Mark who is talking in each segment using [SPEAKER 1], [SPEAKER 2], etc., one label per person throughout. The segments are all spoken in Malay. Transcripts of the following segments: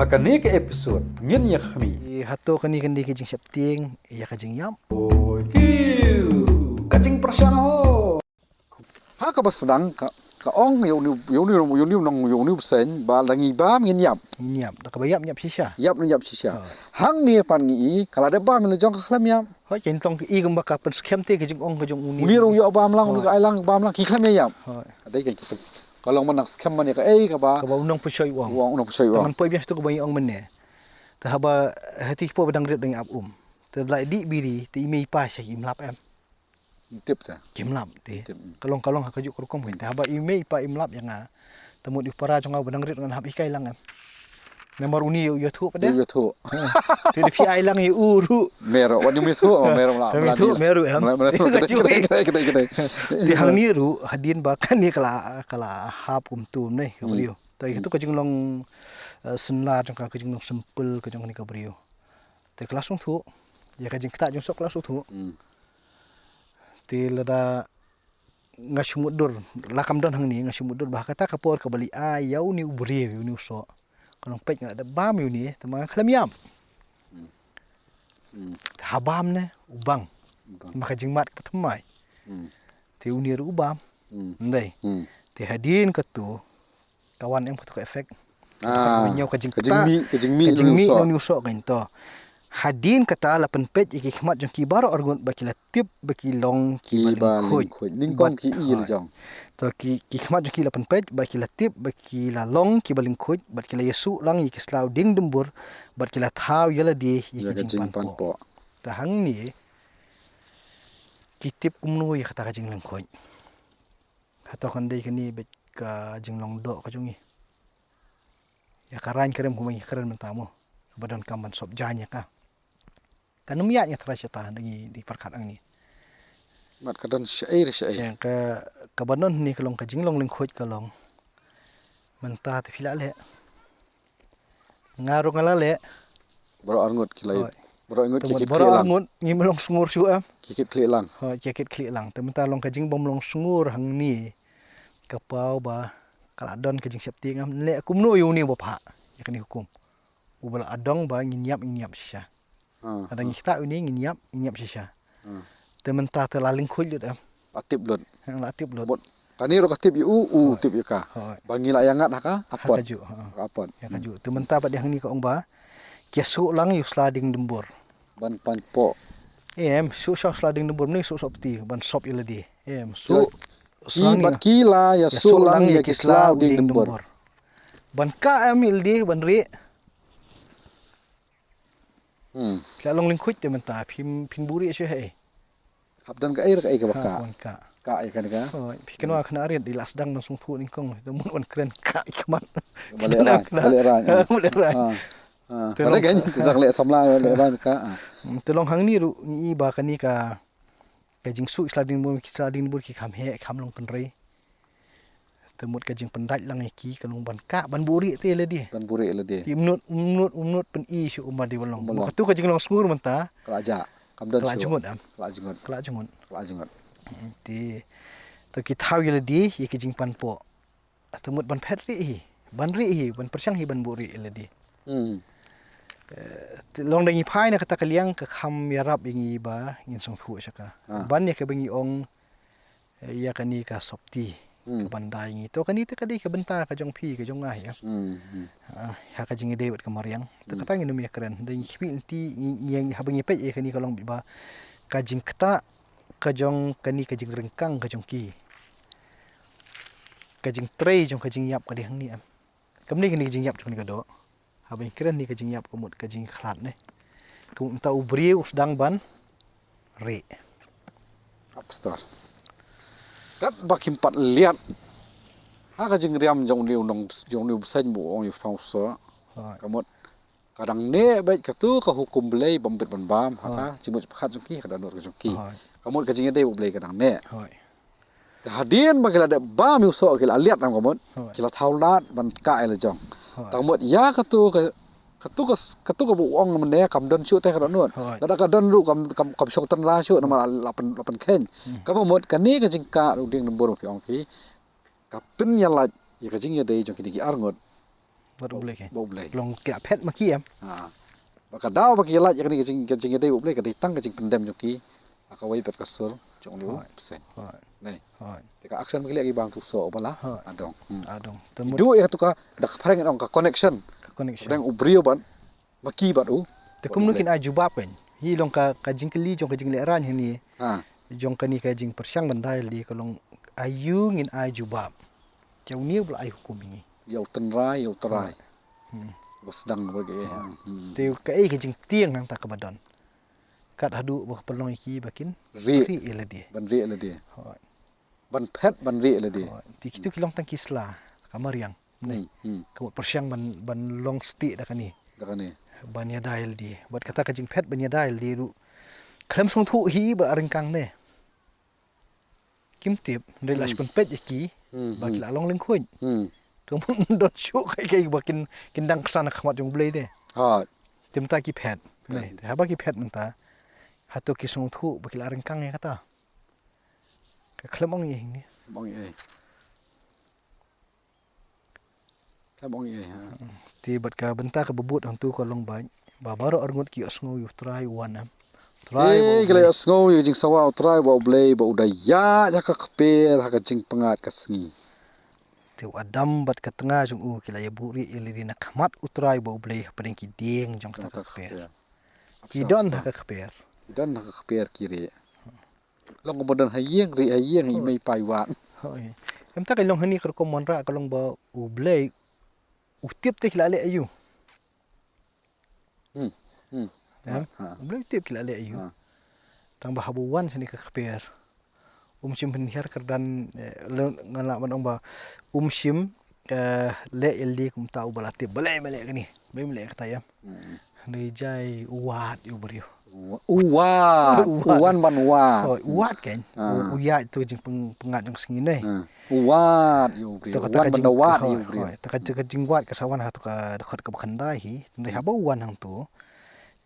[SPEAKER 1] Hakani ke episode ngin ya kami.
[SPEAKER 2] Hato kani ke jing septing ya ka jing yam.
[SPEAKER 1] Kacing persiang ho.
[SPEAKER 3] Ha ka basdang ka ong yo ni sen ba langi ba ngin yap.
[SPEAKER 2] Nyap da ka bayap nyap sisa.
[SPEAKER 3] Yap ni yap sisa. Hang ni pan ngi kala da ba min jong ka khlam yap.
[SPEAKER 2] Ho chen tong i gam ba ka pen skem te ke jing ong ke jong uni.
[SPEAKER 3] Uni ro yo ba lang uni ka ai lang ba lang ki khlam yap.
[SPEAKER 2] Ho.
[SPEAKER 3] Dai ka kalau manak scam man ka ka ba
[SPEAKER 2] Ka ba unong pusoi wang.
[SPEAKER 3] unang pusay wa.
[SPEAKER 2] Tangan poi bias tu ka bayi ong menne. Ta haba hati po badang ret deng ap Ta lai di biri ti mei pa sya im lap em.
[SPEAKER 3] Tip sa.
[SPEAKER 2] Kim lap ti.
[SPEAKER 3] Tip.
[SPEAKER 2] Kalong ha ka juk kom ta haba i mei pa im lap yang a. Temu di para jong badang ret dengan hab ikai lang em. Nomor uni yo thu pada.
[SPEAKER 3] Yo thu.
[SPEAKER 2] Ti di pi ai lang yo uru.
[SPEAKER 3] Mero wani mi thu mero la.
[SPEAKER 2] Thu meru em.
[SPEAKER 3] Kedai.
[SPEAKER 2] Di hang ni ru hadin bahkan ni kala hap tum nei ka brio. Tai itu ka jing long senla jong ka jing long sempel ka jong ni ka brio. Te kelas ung thu. Ya ka jing kta jong sok kelas ung thu. Ti lada ngasumudur lakam don hang ni ngasumudur bah kata ka por ka bali ayau ni ubri ni uso. Kalau peit ngada bam yu ni tama khlam yam. Habam ne ubang. Maka jing mat patamai. Ti unir ubam. Ndai. Ti hadin ketu kawan em ketu efek. Nyau kajing mi ni usok kan to. Hadin kata lapan pej iki khmat jong ki baro argun bakila tip baki long ki
[SPEAKER 3] balin khoi ning kong ki i le jong.
[SPEAKER 2] To ki khmat jong ki lapan pej bakila tip bakila long ki baling khoi bakila yesu lang iki slau ding dembur bakila thau yala di iki jing pan po. Ta hang ni kitip kumnu ya kata kajing lang khoi. Hato kan dei kani bet ka jing long do ka jongi. Ya karan kerem kumai keren mentamu. Badan kaman sop janya ka. Kanum ya nya terasa ta di perkat ang ni.
[SPEAKER 3] Mat kadan syair.
[SPEAKER 2] Yang ke banon ni kalong ka jing long ling khoi kalong. Menta te phila le. Ngaru ngala le.
[SPEAKER 3] Baro arngut kilai. Baro arngut kikit
[SPEAKER 2] kli lang. Baro
[SPEAKER 3] lang.
[SPEAKER 2] arngut ngi melong sungur su am.
[SPEAKER 3] Kikit kli lang.
[SPEAKER 2] Ho kikit kli lang. Te menta long ka jing bom long sungur hang ni. Kapau ba kaladon ka jing septi ngam le kumno yu ni bapa. Ya kani hukum. Ubal adong ba nginyap sisa. Ada ngita uni nginyap sisa. Tementa telaling kulit am.
[SPEAKER 3] Latip lod.
[SPEAKER 2] Latip lod.
[SPEAKER 3] Bot tani ro katip yu tip yu ka. Bangila yangat haka apot.
[SPEAKER 2] Kaju.
[SPEAKER 3] Apot.
[SPEAKER 2] Ya kaju. Tementa pa di hang ni ka ong ba. Kiasu lang yu sliding dembur.
[SPEAKER 3] Ban pan po.
[SPEAKER 2] Su sliding dembur ni su sopti ban sop ila di. Su
[SPEAKER 3] Ki bat kila ya su lang ya kislau ding dembur.
[SPEAKER 2] Ban ka amil di ban ri. Kaya long lingkuit dia mentah pin buri sih he.
[SPEAKER 3] Habdan ka air ka baka.
[SPEAKER 2] Ka.
[SPEAKER 3] Ka ya kan ka.
[SPEAKER 2] Oh, pikan wa kena arit di lasdang langsung thu ni kong tu mun on keren ka ikman.
[SPEAKER 3] Balik ran. Ada kan kita lihat samla balik ran ka.
[SPEAKER 2] Tolong hang ni ru ni ba kan ni ka kajing su slading bur ki kham long kan rei. Temut kajing pendaj lang iki kalung ban ka ban buri te le di.
[SPEAKER 3] Ban buri le di.
[SPEAKER 2] Umnut pen i su umma di balong. Waktu kajing long sungur mentah.
[SPEAKER 3] Kelaja. Kamdan
[SPEAKER 2] su. Kela jungut. Ti to ki thau le di ye kajing pan po. Temut ban phet ri ban persiang hi ban buri le di. Long dangi phai na kata kaliang ka kham yarap ingi ba ngin song thu saka. Ban ye ka bangi ong ya kani ka sopti. Bandai ni to kani te kadi ka benta ka jong phi ka jong ngai ya. Ha ka jing debet ka mariang. Te kata ngi numi keren ding khpi ti yang habangi pe e kani kalong ba ka jing kta ka jong kani ka jing rengkang ka jong ki. Ka jing trei jong ka jing yap ka di hang ni am. Kamni kani ka jing yap jong ni ka do. Habangi keren ni ka jing yap kumut ka jing khlat ne. Kum ta ubri usdang ban re.
[SPEAKER 3] Upstar. Kat bakim pat liat. Ha ka jing riam jong liu sen bu ong yu fang so. Kamut kadang ne baik ka tu ka hukum belai bombet ban bam ha cimut khat jong ki ka danur ka jong ki. Kamut ka jing de bu belai kadang ne. Hadin bagila de bam yu so kila liat am kamut. Kila thaulat ban ka ele jong. Kamut ya ka tu ka ketuk bu ong meneh kam don chu teh kadon nuan kada kadon ru kam syok tan ra chu nama lapan ken kam mot kani ka jingka ru ding nombor pi ong pi kapin ya la ya ka jing ya dei jong kini ki arngot bo blai
[SPEAKER 2] long kia pet maki em
[SPEAKER 3] baka daw baki la ya kani ka jing ya dei bo blai ka dei tang ka jing pendem jong ki aka wai pet kasur jong liu sen nei ka action baki lagi bang tu so bala adong du ya tu ka dak phareng ong ka connection Reng ubrio ban maki bat u.
[SPEAKER 2] Te kum nukin ajubab kan. Hi long ka jingkeli jong ka jingle ran ni. Jong ka ni ka jing persyang bandai li kalong ayu ngin ajubab. Jauh ni bla ayu hukum ini.
[SPEAKER 3] Yau tenrai yau terai. Bos dang bagi.
[SPEAKER 2] Te ka ka jing tiang nang tak kabadon. Kat hadu bah pelong iki bakin
[SPEAKER 3] ri
[SPEAKER 2] eladi.
[SPEAKER 3] Ban ri eladi. Ban pet ban ri eladi.
[SPEAKER 2] Ti kitu kilong tang kisla kamar yang. Kamu persyang ban long stick dah kan ni. Ban ya dial di. Buat kata kajing pet ban ya dial di ru. Kham sngewthuh hi ba arengkang ne. Kim tip ndai las pun pet iki. Bagi la long lengkhuin. Kamu dot syuk kai bakin kindang kesana khamat jong blai de. Tim ta ki pet. Ne. Ha bagi pet menta. Hatu ki sngewthuh bagi la arengkang ya kata. Ka khlamong ye ni.
[SPEAKER 3] Mong ye.
[SPEAKER 2] Ti bat ka benta ka bebut hang tu ko long bai ba baro arngut ki asngo yu try one am
[SPEAKER 3] try kale asngo yu jing sawa try ba blay ba udaya ya ka kper ha ka jing pengat ka sngi
[SPEAKER 2] ti adam bat ka tengah jung u kila ya buri ili na khamat utrai ba blay padeng ki ding jong ka kper ki don ha ka kper kiri long bodan hayeng ri hayeng i mai pai wan em ta ka long hani ko monra ka long ba u blay utip te kila le ayu. Boleh utip kila le ayu. Tang bah habuan sini ke kper. Sim penhiar kerdan ngala man ong ba sim le ildi kum tau balatip balai mele kani. Balai mele kata ya. Ni jai uat yu beriu.
[SPEAKER 3] Uwan ban wa.
[SPEAKER 2] Uat kan. Uya itu jing pengat jong sengin ni.
[SPEAKER 3] Uat yu beriu. Uwan ban wat yu beriu.
[SPEAKER 2] Tak jing wat kasawan hatu ka dekat ke bekandai hi. Tendai haba uwan hang tu.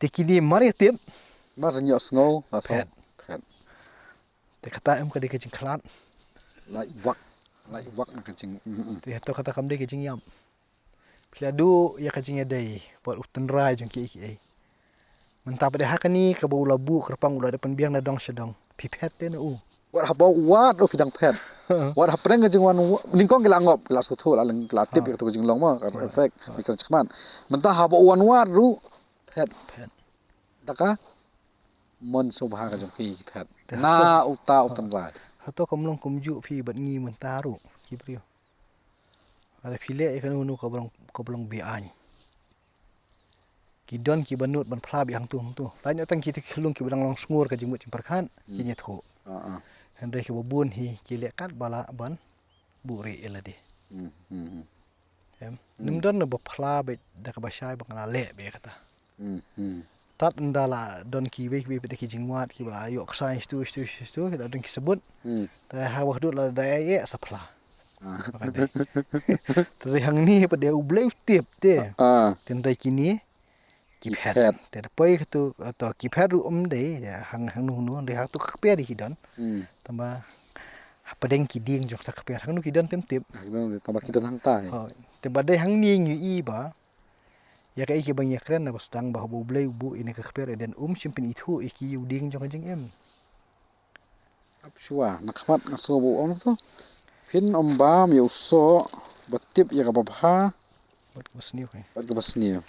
[SPEAKER 2] Tikini mari tip.
[SPEAKER 3] Mar nyok sngo asal.
[SPEAKER 2] Te kata em ka de ke jing klat.
[SPEAKER 3] Lai wak ke jing.
[SPEAKER 2] Te hatu kata kam de ke jing yam. Pila du ya ka jing dai. Buat utan rai jong ki ai. Mentap pada hakani ke bau labu kerpang ulah depan biang nadong sedang pipet te na u.
[SPEAKER 3] Wat haba wat o pidang pet. Wat hapreng jing wan lingkong kila ngop kila suthu la ling kila tip ke jing long ma efek mikir cekman. Mentah haba wan wat ru pet. Daka mon subha ka jong ki pet. Na uta utan rai.
[SPEAKER 2] Hato kamlong kumju pi bat ngi mentaru ki priyo. Ada pile ikan unu ka belong bian. Ki don ki banut ban phla bi hang tu. Lain otang ki kelung ki badang long sngur ka jimut jimparkhan ki nyethu. Handai ki babun hi ki lekat bala ban buri eladi. Nim don na ba phla be da ka basai ba kana le be kata. Tat ndala don ki be be ki jingwat ki bala yok sai stu ki don ki sebut. Ta ha wa dut la da ye sa phla. Teri hang ni pa de ubleu tip te. Tendai kini kipet. Te poi tu atau kipet ru de ya hang nu de hak tu kper di kidon. Tamba padeng kiding jok sak kper hang nu kidon tip.
[SPEAKER 3] Tamba kidon hang tai.
[SPEAKER 2] Te badai hang ni ngi iba. Ya kai ki bang yakren na bastang bah bu bleu bu ini kper dan simpin itu iki uding jok jeng em.
[SPEAKER 3] Apshua nakmat ngaso bu om tu. Pin ombam yu so batip ya ka babha.
[SPEAKER 2] Bat basniu kai.
[SPEAKER 3] Bat ka basniu.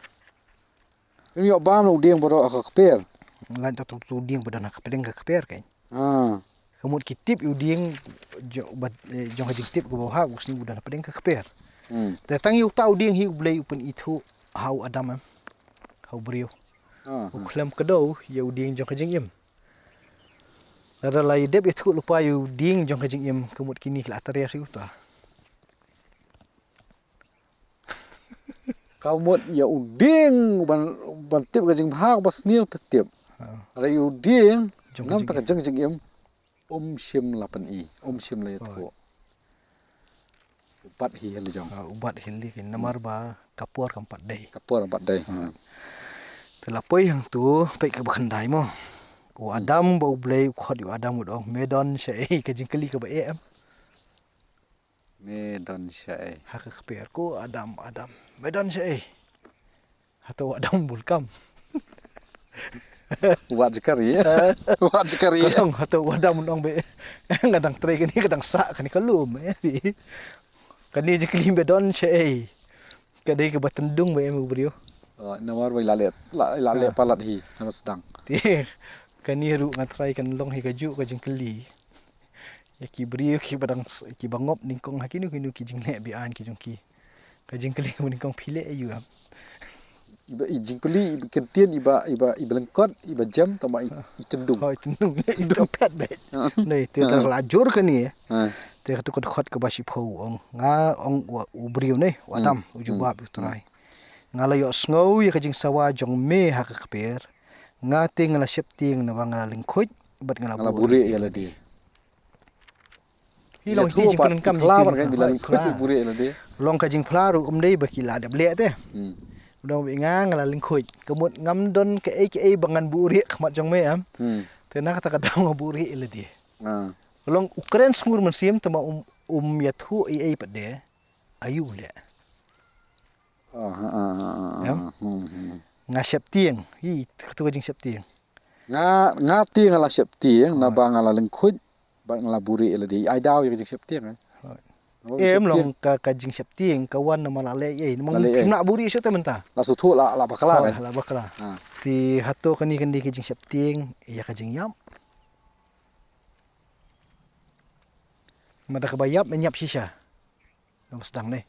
[SPEAKER 3] Ini yok bam lu ding bodo ka kper.
[SPEAKER 2] Lan tak tu ding bodo nak pedeng ka kper kai. Kamut kitip yu ding jong jing tip go ha usni bodo nak pedeng ka kper. Datang yu tau ding hi blei upun itu hau adam hau brio. Uklam kedau yu ding jong jing im. Ada lai dep itu lupa yu ding jong jing im kamut kini la taria si uta.
[SPEAKER 3] Kau mot ya uding ban tip ka jing ha bas niu tip. Ada uding nam tak jeng jing im sim lapan i sim la itu. Ubat hi heli jong.
[SPEAKER 2] Ubat heli kin namar ba kapur kampat day.
[SPEAKER 3] Kapur empat day.
[SPEAKER 2] Terlapoi hang tu pei ka bakhandai mo. O Adam bau blei khot yu Adam udong medon syai ka jingkeli ka ba em.
[SPEAKER 3] Medan syai.
[SPEAKER 2] Ha ka kper ko Adam medon syai. Atau Adam bulkam.
[SPEAKER 3] Wat sekali ya. Wat sekali ya.
[SPEAKER 2] Kadang atau Adam udong be. Kadang tray kani kadang sak kani kalum bi. Kani jingkeli medon syai. Kadai ka batendung ba em brio.
[SPEAKER 3] Nawar wai lalet palat hi nama sedang.
[SPEAKER 2] Kani ru ngatrai kan long hi kaju ka jingkeli. Ya ki brio ki badang ki bangop ningkong hakinu kinu ki jingle bi an ki jongki. Ka jingkeli ko ningkong phile ayu am.
[SPEAKER 3] Iba jingkeli kentian iba lengkot iba jam tama itendung.
[SPEAKER 2] Oh itendung itu pet be. Nei te terlajur kan ni. Te tu ko khot ka basi phau ong nga ong u brio nei wadam ujubab utrai. Ngala yo snow ya ka jing sawa jong me ha ka kper. Nga te ngala septing na ngala lingkhoit bat ngala
[SPEAKER 3] buri ya la dia.
[SPEAKER 2] Hilong ti jing kun kam
[SPEAKER 3] klabar kan bila lingkhoit buri ya la dia.
[SPEAKER 2] Long ka jing plaru dei ba kila da ble te. Dong bi ngala lingkhoit kemut ngam don ke ai bangan buri khamat jong me am. Te na kata kata ngo buri la dia. Long Ukraine sngur man sim tama yathu ai pat de ayu le. Nga septieng hi tu jing septieng
[SPEAKER 3] nga ti ngala septieng na ba ngala lengkhuj ba ngala buri la di ai daw jing septieng
[SPEAKER 2] em long ka jing septieng kawan na malale ye mong nak buri syo te menta
[SPEAKER 3] la su thu la bakala kan
[SPEAKER 2] la bakala ti hato kani ki jing septieng ya ka jing yam mada ka bayap menyap sisa nom sedang ne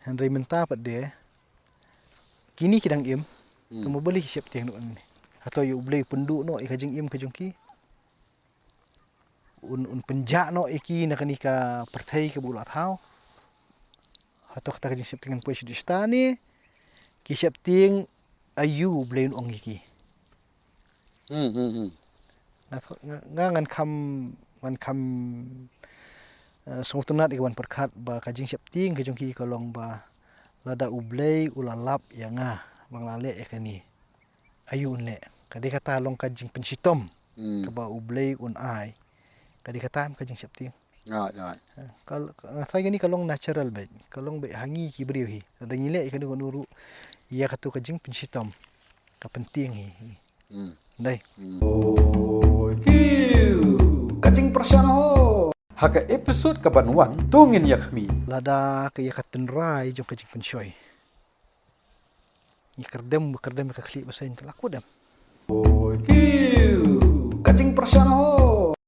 [SPEAKER 2] Henry menta pat de kini kidang im temu beli siap tiang nu ni atau you beli penduk no ikajing im kajungki un penjak no iki nak ni ka perthai ke bulat hau atau kata kajing siap tiang puai sudista ni ki siap tiang ayu beli ong iki ngan kam songtunat ikan perkat ba kajing siap tiang kajungki kalong ba lada ublei ulalap yanga manglale ekani ayun le kadi kata long kajing pensitom kaba ublei un ai kadi kata am kajing septi kal sai gani kalong natural be kalong be hangi ki briu hi ada ngile ikani nuru iya katu kajing pensitom ka penting hi dai
[SPEAKER 1] kajing persiang ho haka episode kabanwan tungin yakmi
[SPEAKER 2] lada ke yakaten rai jong kajing pensoi ni kerdem ka kli basain telaku dam
[SPEAKER 1] kajing persiang ho